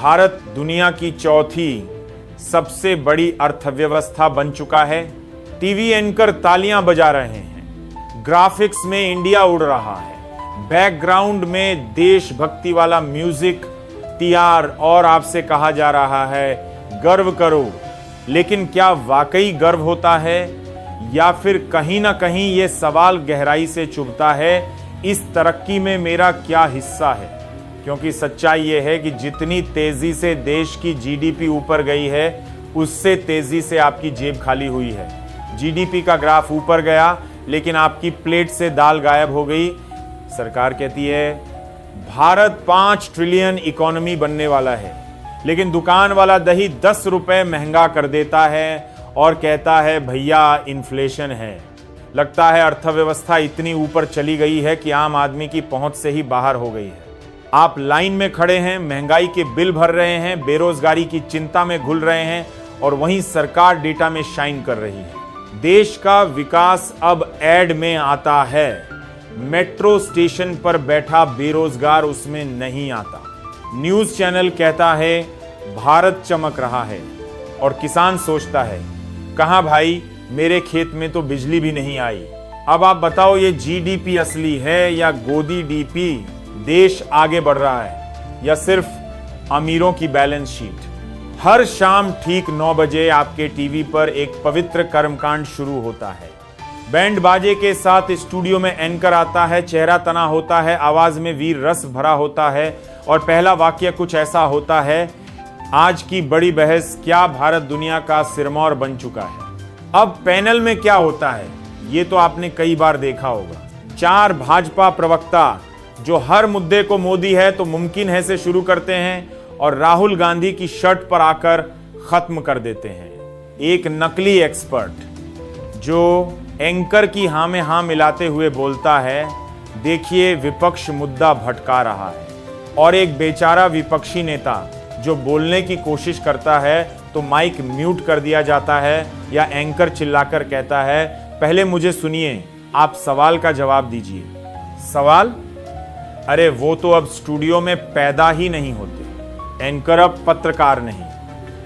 भारत दुनिया की चौथी सबसे बड़ी अर्थव्यवस्था बन चुका है। टीवी एंकर तालियां बजा रहे हैं, ग्राफिक्स में इंडिया उड़ रहा है, बैकग्राउंड में देशभक्ति वाला म्यूजिक तैयार और आपसे कहा जा रहा है गर्व करो। लेकिन क्या वाकई गर्व होता है या फिर कहीं ना कहीं ये सवाल गहराई से चुभता है, इस तरक्की में मेरा क्या हिस्सा है? क्योंकि सच्चाई ये है कि जितनी तेजी से देश की जीडीपी ऊपर गई है, उससे तेजी से आपकी जेब खाली हुई है। जीडीपी का ग्राफ ऊपर गया लेकिन आपकी प्लेट से दाल गायब हो गई। सरकार कहती है भारत 5 ट्रिलियन इकोनॉमी बनने वाला है, लेकिन दुकान वाला दही 10 रुपए महंगा कर देता है और कहता है भैया इन्फ्लेशन है। लगता है अर्थव्यवस्था इतनी ऊपर चली गई है कि आम आदमी की पहुंच से ही बाहर हो गई है। आप लाइन में खड़े हैं, महंगाई के बिल भर रहे हैं, बेरोजगारी की चिंता में घुल रहे हैं और वहीं सरकार डेटा में शाइन कर रही है। देश का विकास अब एड में आता है, मेट्रो स्टेशन पर बैठा बेरोजगार उसमें नहीं आता। न्यूज चैनल कहता है भारत चमक रहा है और किसान सोचता है कहां भाई, मेरे खेत में तो बिजली भी नहीं आई। अब आप बताओ ये जीडीपी असली है या गोदी डीपी? देश आगे बढ़ रहा है या सिर्फ अमीरों की बैलेंस शीट? हर शाम ठीक 9 बजे आपके टीवी पर एक पवित्र कर्मकांड शुरू होता है। बैंड बाजे के साथ स्टूडियो में एंकर आता है, चेहरा तना होता है, आवाज में वीर रस भरा होता है और पहला वाक्य कुछ ऐसा होता है, आज की बड़ी बहस, क्या भारत दुनिया का सिरमौर बन चुका है? अब पैनल में क्या होता है ये तो आपने कई बार देखा होगा। 4 भाजपा प्रवक्ता जो हर मुद्दे को मोदी है तो मुमकिन है से शुरू करते हैं और राहुल गांधी की शर्ट पर आकर खत्म कर देते हैं। एक नकली एक्सपर्ट जो एंकर की हाँ में हाँ मिलाते हुए बोलता है देखिए विपक्ष मुद्दा भटका रहा है, और एक बेचारा विपक्षी नेता जो बोलने की कोशिश करता है तो माइक म्यूट कर दिया जाता है या एंकर चिल्लाकर कहता है पहले मुझे सुनिए, आप सवाल का जवाब दीजिए। सवाल? अरे वो तो अब स्टूडियो में पैदा ही नहीं होते। एंकर अब पत्रकार नहीं,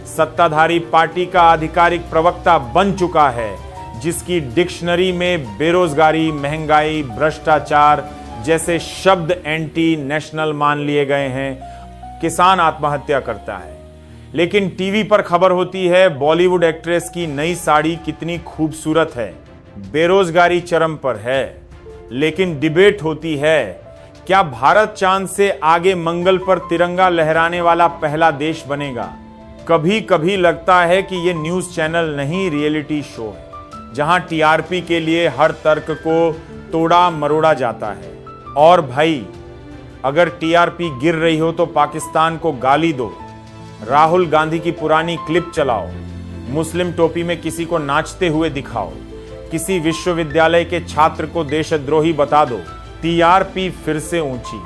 सत्ताधारी पार्टी का आधिकारिक प्रवक्ता बन चुका है, जिसकी डिक्शनरी में बेरोजगारी, महंगाई, भ्रष्टाचार जैसे शब्द एंटी नेशनल मान लिए गए हैं। किसान आत्महत्या करता है, लेकिन टीवी पर खबर होती है बॉलीवुड एक्ट्रेस की नई साड़ी कितनी खूबसूरत है। बेरोजगारी चरम पर है, लेकिन डिबेट होती है क्या भारत चांद से आगे मंगल पर तिरंगा लहराने वाला पहला देश बनेगा? कभी कभी लगता है कि यह न्यूज चैनल नहीं, रियलिटी शो है, जहां टीआरपी के लिए हर तर्क को तोड़ा मरोड़ा जाता है। और भाई अगर टीआरपी गिर रही हो तो पाकिस्तान को गाली दो, राहुल गांधी की पुरानी क्लिप चलाओ, मुस्लिम टोपी में किसी को नाचते हुए दिखाओ, किसी विश्वविद्यालय के छात्र को देशद्रोही बता दो। टीआरपी फिर से ऊंची।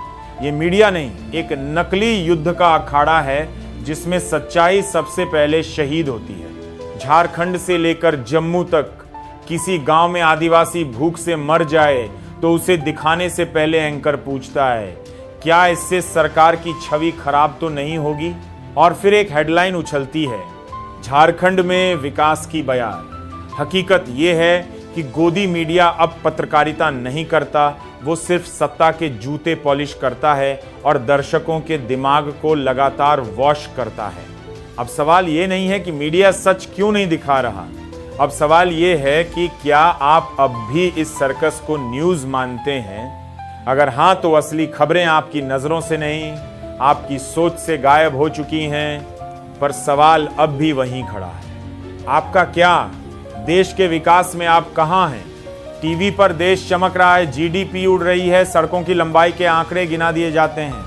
ये मीडिया नहीं, एक नकली युद्ध का अखाड़ा है जिसमें सच्चाई सबसे पहले शहीद होती है। झारखंड से लेकर जम्मू तक किसी गांव में आदिवासी भूख से मर जाए तो उसे दिखाने से पहले एंकर पूछता है क्या इससे सरकार की छवि खराब तो नहीं होगी? और फिर एक हेडलाइन उछलती है झारखंड में विकास की बयार। हकीकत यह है कि गोदी मीडिया अब पत्रकारिता नहीं करता, वो सिर्फ सत्ता के जूते पॉलिश करता है और दर्शकों के दिमाग को लगातार वॉश करता है। अब सवाल ये नहीं है कि मीडिया सच क्यों नहीं दिखा रहा, अब सवाल ये है कि क्या आप अब भी इस सर्कस को न्यूज मानते हैं? अगर हाँ तो असली खबरें आपकी नजरों से नहीं, आपकी सोच से गायब हो चुकी हैं। पर सवाल अब भी वहीं खड़ा है, आपका क्या? देश के विकास में आप कहां हैं? टीवी पर देश चमक रहा है, जीडीपी उड़ रही है, सड़कों की लंबाई के आंकड़े गिना दिए जाते हैं,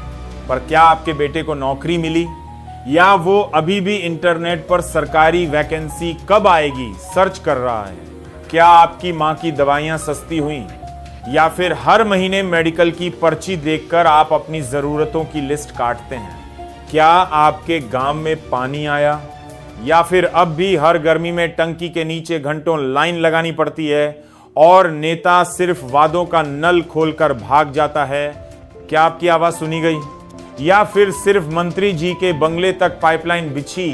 पर क्या आपके बेटे को नौकरी मिली? या वो अभी भी इंटरनेट पर सरकारी वैकेंसी कब आएगी सर्च कर रहा है? क्या आपकी मां की दवाइयां सस्ती हुई? या फिर हर महीने मेडिकल की पर्ची देखकर आप अपनी जरूरतों की लिस्ट काटते हैं? क्या आपके गांव में पानी आया? या फिर अब भी हर गर्मी में टंकी के नीचे घंटों लाइन लगानी पड़ती है और नेता सिर्फ वादों का नल खोलकर भाग जाता है? क्या आपकी आवाज सुनी गई? या फिर सिर्फ मंत्री जी के बंगले तक पाइपलाइन बिछी,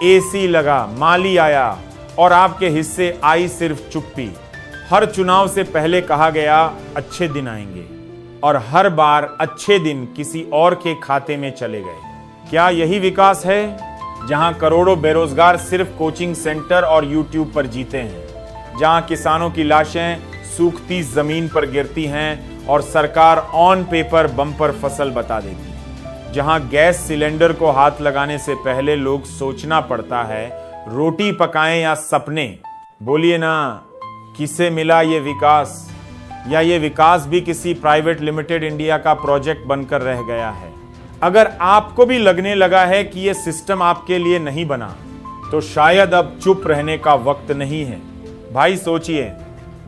एसी लगा, माली आया और आपके हिस्से आई सिर्फ चुप्पी। हर चुनाव से पहले कहा गया अच्छे दिन आएंगे और हर बार अच्छे दिन किसी और के खाते में चले गए। क्या यही विकास है जहां करोड़ों बेरोजगार सिर्फ कोचिंग सेंटर और यूट्यूब पर जीते हैं, जहां किसानों की लाशें सूखती जमीन पर गिरती हैं और सरकार ऑन पेपर बम्पर फसल बता देती है, जहां गैस सिलेंडर को हाथ लगाने से पहले लोग सोचना पड़ता है रोटी पकाएं या सपने। बोलिए ना, किसे मिला ये विकास, या ये विकास भी किसी प्राइवेट लिमिटेड इंडिया का प्रोजेक्ट बनकर रह गया है? अगर आपको भी लगने लगा है कि ये सिस्टम आपके लिए नहीं बना, तो शायद अब चुप रहने का वक्त नहीं है। भाई सोचिए,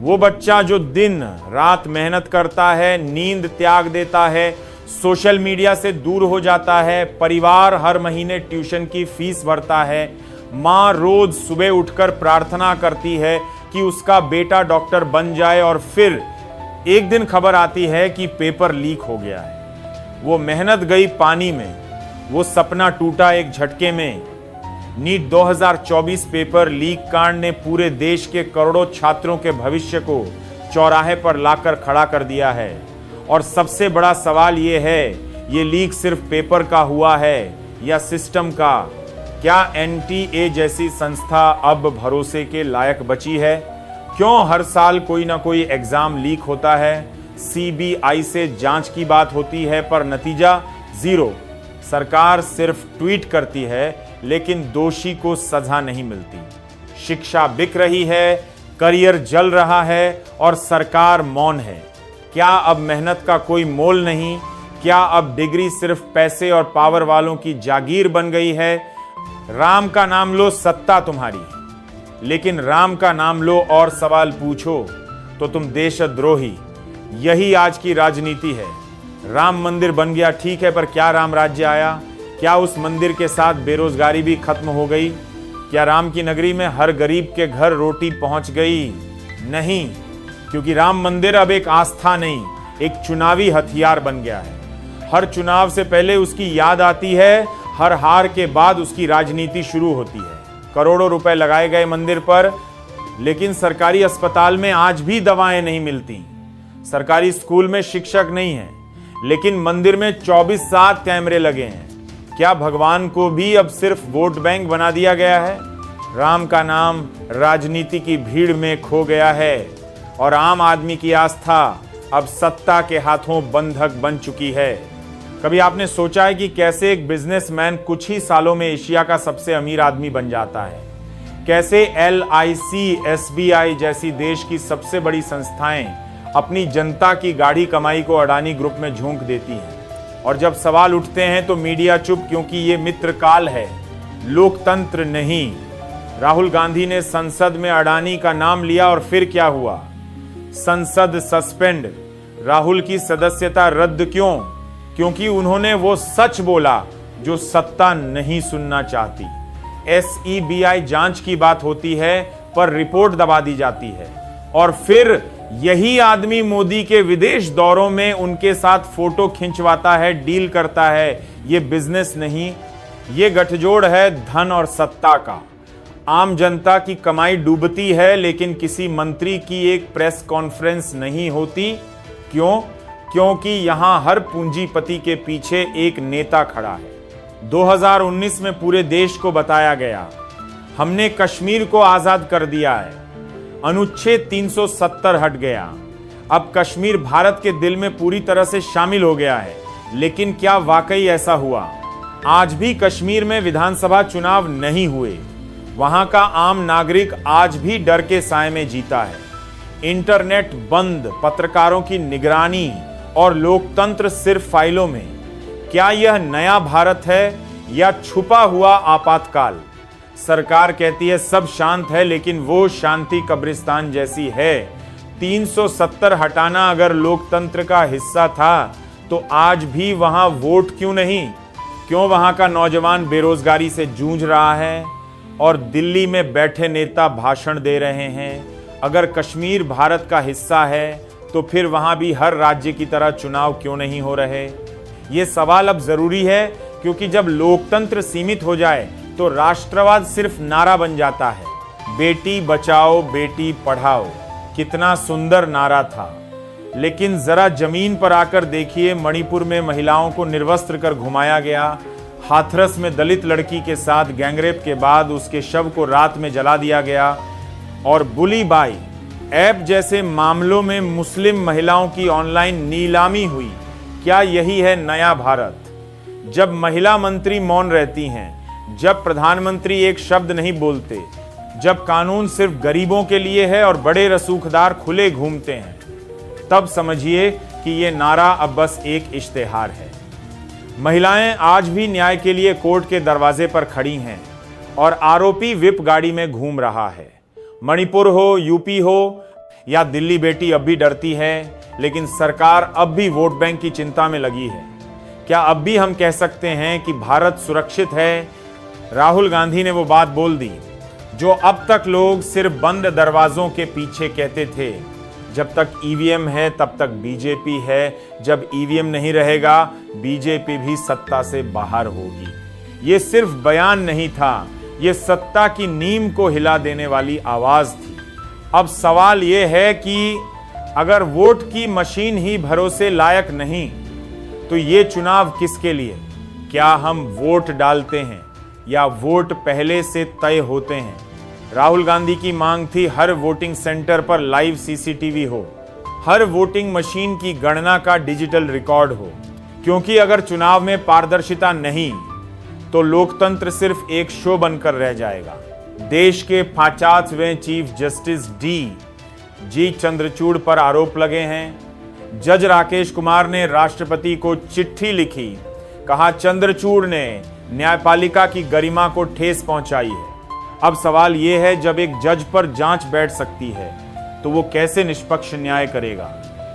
वो बच्चा जो दिन रात मेहनत करता है, नींद त्याग देता है, सोशल मीडिया से दूर हो जाता है, परिवार हर महीने ट्यूशन की फीस भरता है, माँ रोज सुबह उठकर प्रार्थना करती है कि उसका बेटा डॉक्टर बन जाए, और फिर एक दिन खबर आती है कि पेपर लीक हो गया है। वो मेहनत गई पानी में, वो सपना टूटा एक झटके में। नीट 2024 पेपर लीक कांड ने पूरे देश के करोड़ों छात्रों के भविष्य को चौराहे पर लाकर खड़ा कर दिया है। और सबसे बड़ा सवाल ये है, ये लीक सिर्फ पेपर का हुआ है या सिस्टम का? क्या एनटीए जैसी संस्था अब भरोसे के लायक बची है? क्यों हर साल कोई ना कोई एग्जाम लीक होता है, सीबीआई से जांच की बात होती है पर नतीजा जीरो। सरकार सिर्फ ट्वीट करती है लेकिन दोषी को सजा नहीं मिलती। शिक्षा बिक रही है, करियर जल रहा है और सरकार मौन है। क्या अब मेहनत का कोई मोल नहीं? क्या अब डिग्री सिर्फ पैसे और पावर वालों की जागीर बन गई है? राम का नाम लो, सत्ता तुम्हारी, लेकिन राम का नाम लो और सवाल पूछो तो तुम देशद्रोही। यही आज की राजनीति है। राम मंदिर बन गया ठीक है, पर क्या राम राज्य आया? क्या उस मंदिर के साथ बेरोजगारी भी खत्म हो गई? क्या राम की नगरी में हर गरीब के घर रोटी पहुंच गई? नहीं, क्योंकि राम मंदिर अब एक आस्था नहीं, एक चुनावी हथियार बन गया है। हर चुनाव से पहले उसकी याद आती है, हर हार के बाद उसकी राजनीति शुरू होती है। करोड़ों रुपए लगाए गए मंदिर पर, लेकिन सरकारी अस्पताल में आज भी दवाएं नहीं मिलती। सरकारी स्कूल में शिक्षक नहीं है, लेकिन मंदिर में 24/7 कैमरे लगे हैं। क्या भगवान को भी अब सिर्फ वोट बैंक बना दिया गया है? राम का नाम राजनीति की भीड़ में खो गया है और आम आदमी की आस्था अब सत्ता के हाथों बंधक बन चुकी है। कभी आपने सोचा है कि कैसे एक बिजनेसमैन कुछ ही सालों में एशिया का सबसे अमीर आदमी बन जाता है? कैसे LIC, SBI जैसी देश की सबसे बड़ी संस्थाएं अपनी जनता की गाढ़ी कमाई को अडानी ग्रुप में झोंक देती हैं? और जब सवाल उठते हैं तो मीडिया चुप, क्योंकि ये मित्रकाल है, लोकतंत्र नहीं। राहुल गांधी ने संसद में अडानी का नाम लिया और फिर क्या हुआ? संसद सस्पेंड। राहुल की सदस्यता रद्द क्यों? क्योंकि उन्होंने वो सच बोला जो सत्ता नहीं सुनना चाहती। SEBI जांच की बात होती है पर रिपोर्ट दबा दी जाती है, और फिर यही आदमी मोदी के विदेश दौरों में उनके साथ फोटो खिंचवाता है, डील करता है। ये बिजनेस नहीं, ये गठजोड़ है धन और सत्ता का। आम जनता की कमाई डूबती है, लेकिन किसी मंत्री की एक प्रेस कॉन्फ्रेंस नहीं होती। क्यों? क्योंकि यहां हर पूंजीपति के पीछे एक नेता खड़ा है। 2019 में पूरे देश को बताया गया, हमने कश्मीर को आजाद कर दिया है, अनुच्छेद 370 हट गया, अब कश्मीर भारत के दिल में पूरी तरह से शामिल हो गया है। लेकिन क्या वाकई ऐसा हुआ? आज भी कश्मीर में विधानसभा चुनाव नहीं हुए, वहां का आम नागरिक आज भी डर के साए में जीता है। इंटरनेट बंद, पत्रकारों की निगरानी और लोकतंत्र सिर्फ फाइलों में। क्या यह नया भारत है या छुपा हुआ आपातकाल? सरकार कहती है सब शांत है, लेकिन वो शांति कब्रिस्तान जैसी है। 370 हटाना अगर लोकतंत्र का हिस्सा था तो आज भी वहां वोट क्यों नहीं? क्यों वहां का नौजवान बेरोजगारी से जूझ रहा है और दिल्ली में बैठे नेता भाषण दे रहे हैं? अगर कश्मीर भारत का हिस्सा है तो फिर वहां भी हर राज्य की तरह चुनाव क्यों नहीं हो रहे? ये सवाल अब जरूरी है, क्योंकि जब लोकतंत्र सीमित हो जाए तो राष्ट्रवाद सिर्फ नारा बन जाता है। बेटी बचाओ बेटी पढ़ाओ कितना सुंदर नारा था, लेकिन जरा जमीन पर आकर देखिए, मणिपुर में महिलाओं को निर्वस्त्र कर घुमाया गया। हाथरस में दलित लड़की के साथ गैंगरेप के बाद उसके शव को रात में जला दिया गया। और बुली बाई ऐप जैसे मामलों में मुस्लिम महिलाओं की ऑनलाइन नीलामी हुई। क्या यही है नया भारत? जब महिला मंत्री मौन रहती हैं, जब प्रधानमंत्री एक शब्द नहीं बोलते, जब कानून सिर्फ गरीबों के लिए है और बड़े रसूखदार खुले घूमते हैं, तब समझिए कि ये नारा अब बस एक इश्तेहार है। महिलाएं आज भी न्याय के लिए कोर्ट के दरवाजे पर खड़ी हैं और आरोपी विप गाड़ी में घूम रहा है। मणिपुर हो, यूपी हो या दिल्ली, बेटी अब भी डरती है, लेकिन सरकार अब भी वोट बैंक की चिंता में लगी है। क्या अब भी हम कह सकते हैं कि भारत सुरक्षित है? राहुल गांधी ने वो बात बोल दी जो अब तक लोग सिर्फ बंद दरवाजों के पीछे कहते थे। जब तक ईवीएम है तब तक बीजेपी है, जब ईवीएम नहीं रहेगा बीजेपी भी सत्ता से बाहर होगी। ये सिर्फ बयान नहीं था, ये सत्ता की नींव को हिला देने वाली आवाज थी। अब सवाल ये है कि अगर वोट की मशीन ही भरोसे लायक नहीं, तो ये चुनाव किसके लिए? क्या हम वोट डालते हैं या वोट पहले से तय होते हैं? राहुल गांधी की मांग थी हर वोटिंग सेंटर पर लाइव सीसीटीवी हो, हर वोटिंग मशीन की गणना का डिजिटल रिकॉर्ड हो, क्योंकि अगर चुनाव में पारदर्शिता नहीं तो लोकतंत्र सिर्फ एक शो बनकर रह जाएगा। देश के 50वें चीफ जस्टिस जी चंद्रचूड़ पर आरोप लगे हैं। जज राकेश कुमार ने राष्ट्रपति को चिट्ठी लिखी, कहा चंद्रचूड़ ने न्यायपालिका की गरिमा को ठेस पहुंचाई है। अब सवाल यह है, जब एक जज पर जांच बैठ सकती है तो वो कैसे निष्पक्ष न्याय करेगा?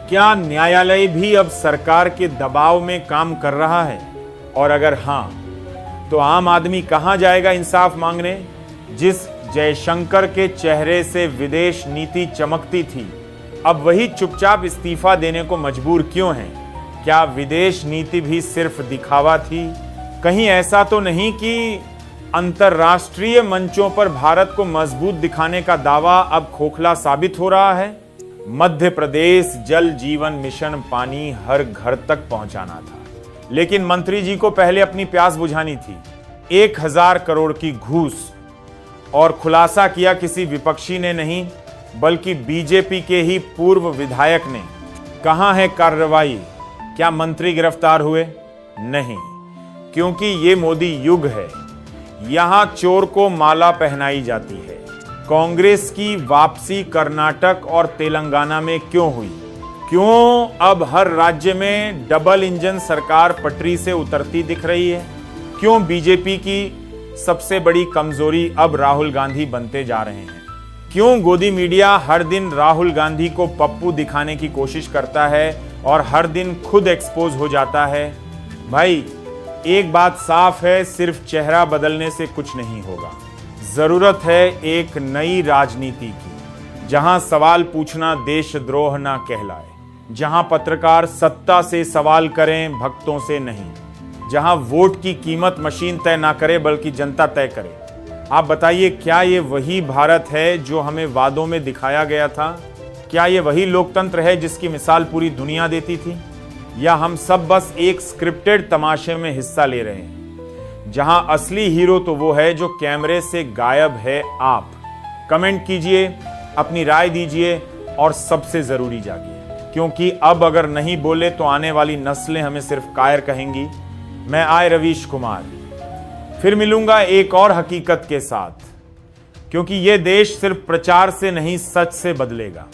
क्या न्यायालय भी अब सरकार के दबाव में काम कर रहा है? और अगर हां, तो आम आदमी कहां जाएगा इंसाफ मांगने? जिस जयशंकर के चेहरे से विदेश नीति चमकती थी, अब वही चुपचाप इस्तीफा देने को मजबूर क्यों हैं? क्या विदेश नीति भी सिर्फ दिखावा थी? कहीं ऐसा तो नहीं कि अंतर्राष्ट्रीय मंचों पर भारत को मजबूत दिखाने का दावा अब खोखला साबित हो रहा है? मध्य प्रदेश जल जीवन मिशन पानी हर घर तक पहुंचाना था, लेकिन मंत्री जी को पहले अपनी प्यास बुझानी थी। 1000 करोड़ की घूस, और खुलासा किया किसी विपक्षी ने नहीं बल्कि बीजेपी के ही पूर्व विधायक ने। कहां है कार्रवाई? क्या मंत्री गिरफ्तार हुए? नहीं, क्योंकि ये मोदी युग है। यहां चोर को माला पहनाई जाती है। कांग्रेस की वापसी कर्नाटक और तेलंगाना में क्यों हुई? क्यों अब हर राज्य में डबल इंजन सरकार पटरी से उतरती दिख रही है? क्यों बीजेपी की सबसे बड़ी कमजोरी अब राहुल गांधी बनते जा रहे हैं? क्यों गोदी मीडिया हर दिन राहुल गांधी को पप्पू दिखाने की कोशिश करता है और हर दिन खुद एक्सपोज हो जाता है? भाई, एक बात साफ है, सिर्फ चेहरा बदलने से कुछ नहीं होगा। जरूरत है एक नई राजनीति की, जहां सवाल पूछना देशद्रोह ना कहलाए, जहां पत्रकार सत्ता से सवाल करें, भक्तों से नहीं, जहां वोट की कीमत मशीन तय ना करे बल्कि जनता तय करे। आप बताइए, क्या ये वही भारत है जो हमें वादों में दिखाया गया था? क्या ये वही लोकतंत्र है जिसकी मिसाल पूरी दुनिया देती थी? या हम सब बस एक स्क्रिप्टेड तमाशे में हिस्सा ले रहे हैं, जहां असली हीरो तो वो है जो कैमरे से गायब है? आप कमेंट कीजिए, अपनी राय दीजिए और सबसे जरूरी जागिए, क्योंकि अब अगर नहीं बोले तो आने वाली नस्लें हमें सिर्फ कायर कहेंगी। मैं आय रवीश कुमार फिर मिलूंगा एक और हकीकत के साथ, क्योंकि ये देश सिर्फ प्रचार से नहीं सच से बदलेगा।